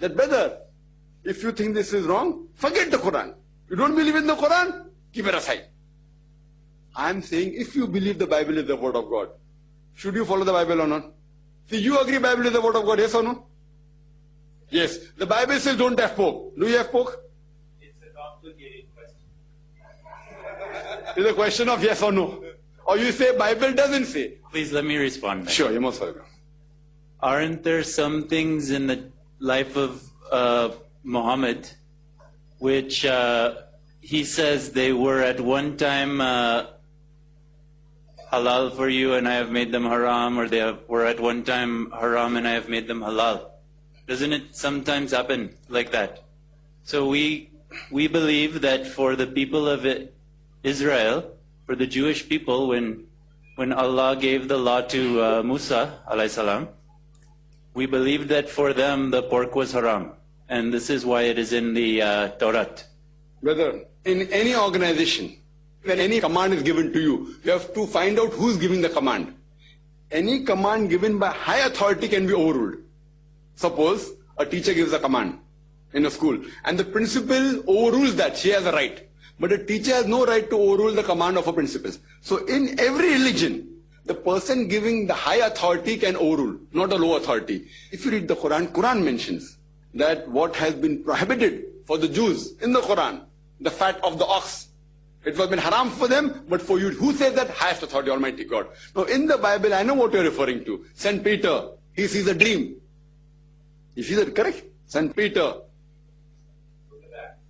that brother, if you think this is wrong, forget the Quran. You don't believe in the Quran, keep it aside. I am saying, if you believe the Bible is the word of God, should you follow the Bible or not? See, you agree Bible is the word of God, yes or no? Yes. The Bible says don't have pork. Do you have pork? It's a complicated question. It's a question of yes or no. Or you say Bible doesn't say. Please let me respond. Sure, you're most welcome. Aren't there some things in the life of Muhammad which he says they were at one time halal for you and I have made them haram, or they were at one time haram and I have made them halal? Doesn't it sometimes happen like that? So we believe that for the people of Israel, for the Jewish people, when Allah gave the law to Musa alayhi salam, we believe that for them the pork was haram, and this is why it is in the Torah. Brother, in any organization, when any command is given to you, you have to find out who's giving the command. Any command given by high authority can be overruled. Suppose a teacher gives a command in a school and the principal overrules that, she has a right. But a teacher has no right to overrule the command of a principal. So in every religion, the person giving the high authority can overrule, not a low authority. If you read the Quran, Quran mentions that what has been prohibited for the Jews in the Quran, the fat of the ox, it was been haram for them, but for you, who says that? Highest authority, Almighty God. Now in the Bible, I know what you're referring to. Saint Peter, he sees a dream. You see that, correct? Saint Peter.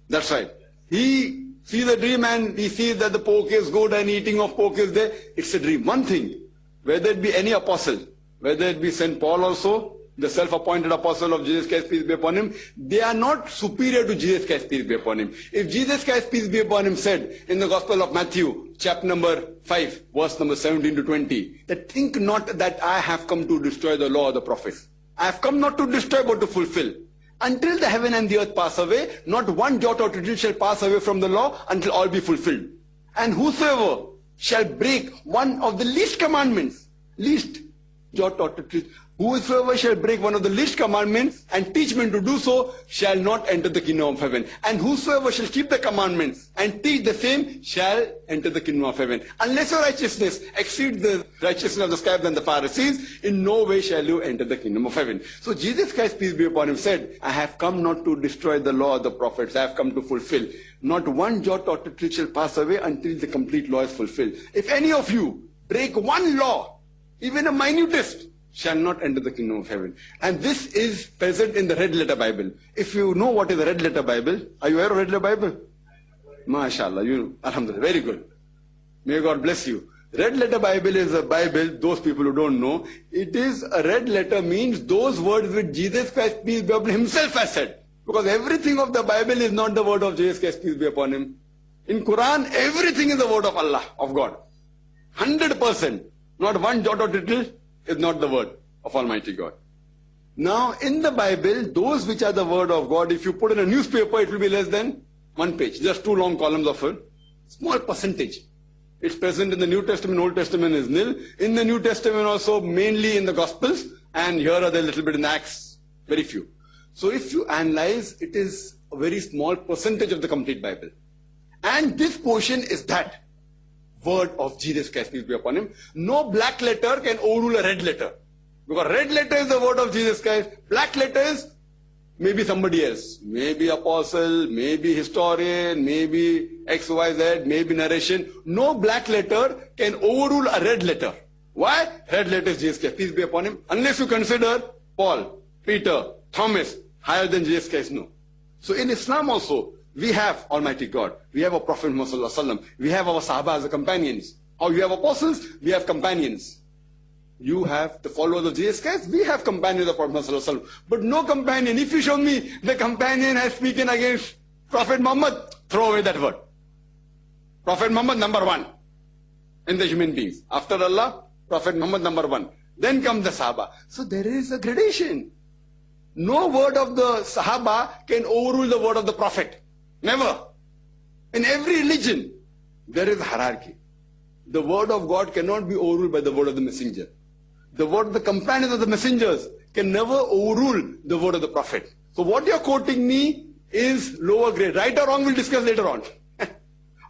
That's right. He sees a dream and he sees that the pork is good and eating of pork is there. It's a dream. One thing, whether it be any apostle, whether it be Saint Paul also, the self-appointed apostle of Jesus Christ, peace be upon him, they are not superior to Jesus Christ, peace be upon him. If Jesus Christ, peace be upon him, said in the Gospel of Matthew, chapter number 5, verse number 17 to 20, that think not that I have come to destroy the law of the prophets. I have come not to destroy but to fulfill. Until the heaven and the earth pass away, not one jot or tittle shall pass away from the law until all be fulfilled. And whosoever shall break one of the least commandments, least jot or tittle, whosoever shall break one of the least commandments and teach men to do so shall not enter the kingdom of heaven. And whosoever shall keep the commandments and teach the same shall enter the kingdom of heaven. Unless your righteousness exceeds the righteousness of the scribes and the Pharisees, in no way shall you enter the kingdom of heaven. So Jesus Christ, peace be upon him, said, I have come not to destroy the law of the prophets, I have come to fulfill. Not one jot or tittle shall pass away until the complete law is fulfilled. If any of you break one law, even a minutest, shall not enter the kingdom of heaven. And this is present in the red letter Bible. If you know what is the red letter Bible, are you aware of red letter Bible? MashaAllah, you know, Alhamdulillah, very good. May God bless you. Red letter Bible is a Bible, those people who don't know, it is a red letter means those words which Jesus Christ, peace be upon him, himself has said. Because everything of the Bible is not the word of Jesus Christ, peace be upon him. In Quran, everything is the word of Allah, of God. 100%. Not one jot or tittle is not the word of Almighty God. Now, in the Bible, those which are the word of God, if you put in a newspaper, it will be less than one page. Just 2 long columns of a small percentage. It's present in the New Testament, Old Testament is nil. In the New Testament also, mainly in the Gospels, and here are the little bit in Acts, very few. So if you analyze, it is a very small percentage of the complete Bible. And this portion is that word of Jesus Christ, peace be upon him. No black letter can overrule a red letter. Because red letter is the word of Jesus Christ. Black letter is maybe somebody else. Maybe apostle, maybe historian, maybe XYZ, maybe narration. No black letter can overrule a red letter. Why? Red letter is Jesus Christ, peace be upon him. Unless you consider Paul, Peter, Thomas higher than Jesus Christ, no. So in Islam also, we have Almighty God. We have a Prophet Muhammad. We have our Sahaba as the companions. How you have apostles, we have companions. You have the followers of Jesus Christ, we have companions of Prophet Muhammad. But no companion. If you show me the companion has spoken against Prophet Muhammad, throw away that word. Prophet Muhammad number 1 in the human beings. After Allah, Prophet Muhammad number 1. Then comes the Sahaba. So there is a gradation. No word of the Sahaba can overrule the word of the Prophet. Never. In every religion, there is a hierarchy. The word of God cannot be overruled by the word of the messenger. The word of the companions of the messengers can never overrule the word of the Prophet. So what you're quoting me is lower grade. Right or wrong, we'll discuss later on.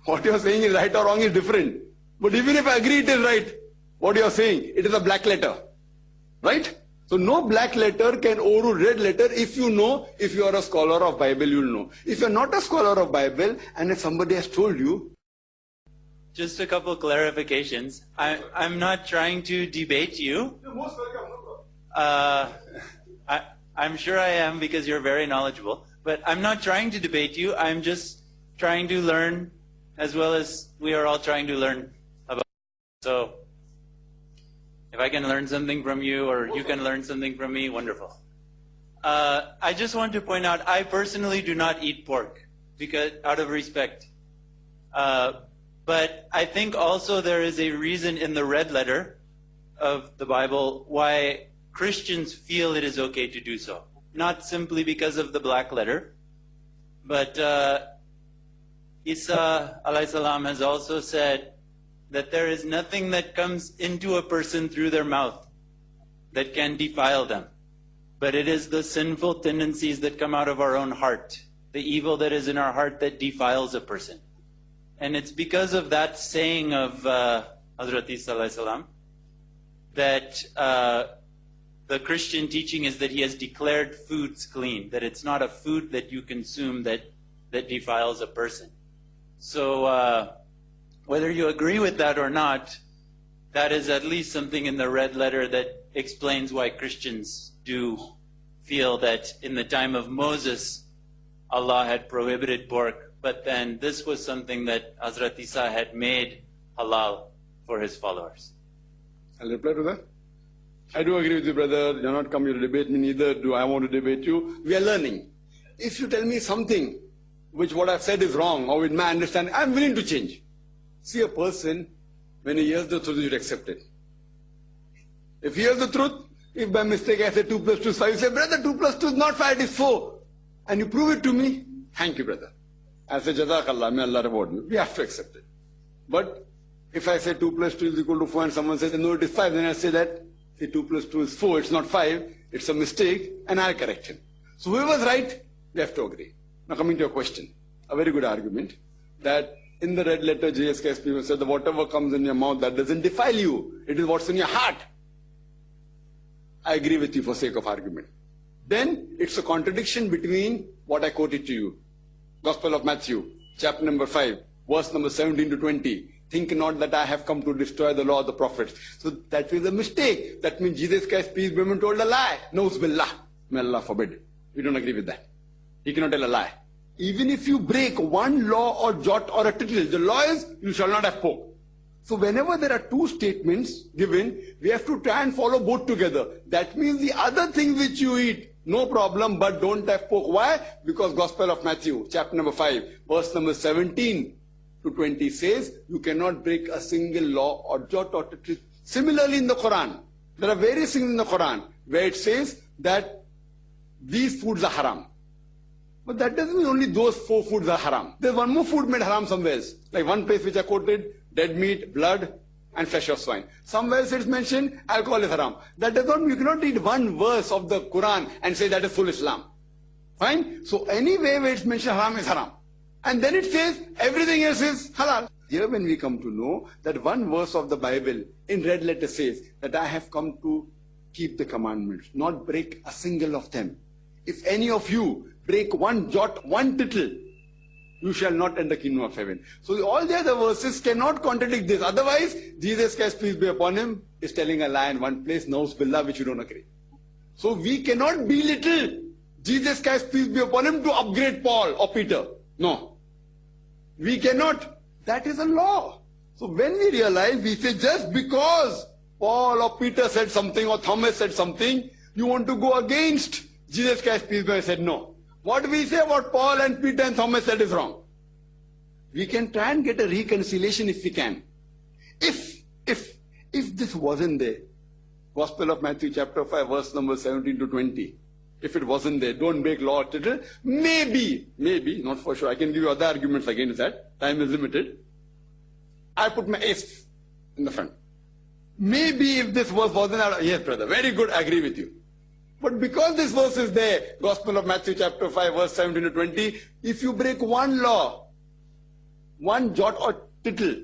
What you're saying is right or wrong is different. But even if I agree it is right, what you're saying, it is a black letter. Right? So no black letter can overrule red letter if you know, if you are a scholar of Bible, you'll know. If you're not a scholar of Bible and if somebody has told you. Just a couple clarifications. I'm not trying to debate you. I'm sure I am because you're very knowledgeable. But I'm not trying to debate you. I'm just trying to learn as well as we are all trying to learn about it. So if I can learn something from you or you can learn something from me, wonderful. I just want to point out, I personally do not eat pork because out of respect. But I think also there is a reason in the red letter of the Bible why Christians feel it is okay to do so. Not simply because of the black letter, but Isa alayhi salam has also said that there is nothing that comes into a person through their mouth that can defile them. But it is the sinful tendencies that come out of our own heart, the evil that is in our heart that defiles a person. And it's because of that saying of Hazrat Isa alayhi salam that the Christian teaching is that he has declared foods clean, that it's not a food that you consume that defiles a person. So whether you agree with that or not, that is at least something in the red letter that explains why Christians do feel that in the time of Moses, Allah had prohibited pork, but then this was something that Hazrat Isa had made halal for his followers. I'll reply to that. I do agree with you, brother. You're not coming to debate me, neither do I want to debate you. We are learning. If you tell me something which what I've said is wrong, or with my understanding, I'm willing to change. See, a person, when he hears the truth, he should accept it. If he hears the truth, if by mistake I say 2 plus 2 is 5, you say, brother, 2 plus 2 is not 5, it is 4. And you prove it to me, thank you, brother. I say, Jazakallah, may Allah reward you. We have to accept it. But if I say 2 plus 2 is equal to 4 and someone says, no, it is 5, then I say that, say 2 plus 2 is 4, it's not 5, it's a mistake, and I'll correct him. So whoever's right, we have to agree. Now coming to your question, a very good argument, that in the red letter JSKS people said that whatever comes in your mouth, that doesn't defile you. It is what's in your heart. I agree with you for sake of argument. Then it's a contradiction between what I quoted to you. Gospel of Matthew, chapter number 5, verse number 17 to 20. Think not that I have come to destroy the law of the prophets. So that is a mistake. That means Jesus Christ, peace be upon him, told a lie. Na'uz billah. May Allah forbid. We don't agree with that. He cannot tell a lie. Even if you break one law or jot or a tittle, the law is you shall not have pork. So whenever there are two statements given, we have to try and follow both together. That means the other thing which you eat, no problem, but don't have pork. Why? Because Gospel of Matthew, chapter number 5, verse number 17 to 20 says, you cannot break a single law or jot or tittle. Similarly in the Quran, there are various things in the Quran where it says that these foods are haram. But that doesn't mean only those 4 foods are haram. There's one more food made haram somewhere else. Like one place which I quoted, dead meat, blood, and flesh of swine. Somewhere else it's mentioned, alcohol is haram. That does not mean you cannot read one verse of the Quran and say that is full Islam. Fine? So anyway where it's mentioned haram is haram. And then it says everything else is halal. Here when we come to know that one verse of the Bible in red letter says that I have come to keep the commandments, not break a single of them. If any of you break one jot, one tittle, you shall not enter the kingdom of heaven. So all the other verses cannot contradict this. Otherwise, Jesus Christ, peace be upon him, is telling a lie in one place, Na'uz billah, which you don't agree. So we cannot belittle Jesus Christ, peace be upon him, to upgrade Paul or Peter. No. We cannot. That is a law. So when we realize, we say just because Paul or Peter said something or Thomas said something, you want to go against Jesus Christ, peace be upon him, said no. What we say about Paul and Peter and Thomas said is wrong. We can try and get a reconciliation if we can. If this wasn't there, Gospel of Matthew chapter 5 verse number 17 to 20, if it wasn't there, don't break law or tittle, maybe, not for sure, I can give you other arguments against that, time is limited. I put my if in the front. Maybe if this verse wasn't, yes brother, very good, I agree with you. But because this verse is there, Gospel of Matthew chapter 5 verse 17 to 20, if you break one law, one jot or tittle,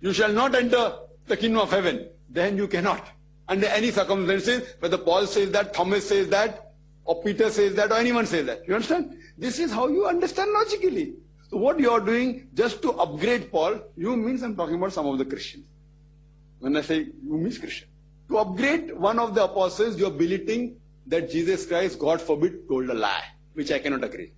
you shall not enter the kingdom of heaven. Then you cannot. Under any circumstances, whether Paul says that, Thomas says that, or Peter says that, or anyone says that. You understand? This is how you understand logically. So what you are doing, just to upgrade Paul, you means I'm talking about some of the Christians. When I say you means Christian. To upgrade one of the apostles, you are belittling that Jesus Christ, God forbid, told a lie, which I cannot agree.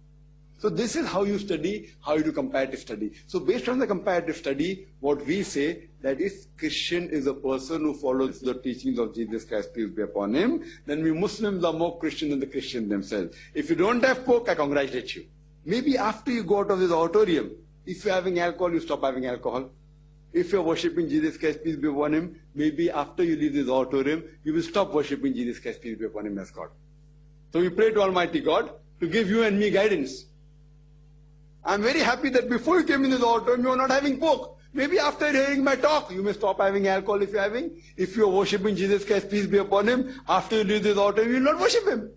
So this is how you study, how you do comparative study. So based on the comparative study, what we say that is Christian is a person who follows the teachings of Jesus Christ, peace be upon him. Then we Muslims are more Christian than the Christians themselves. If you don't have pork, I congratulate you. Maybe after you go out of this auditorium, if you're having alcohol, you stop having alcohol. If you're worshipping Jesus Christ, peace be upon him, maybe after you leave this auditorium, you will stop worshipping Jesus Christ, peace be upon him as God. So we pray to Almighty God to give you and me guidance. I'm very happy that before you came in this auditorium, you were not having pork. Maybe after hearing my talk, you may stop having alcohol if you're having. If you're worshipping Jesus Christ, peace be upon him, after you leave this auditorium, you will not worship him.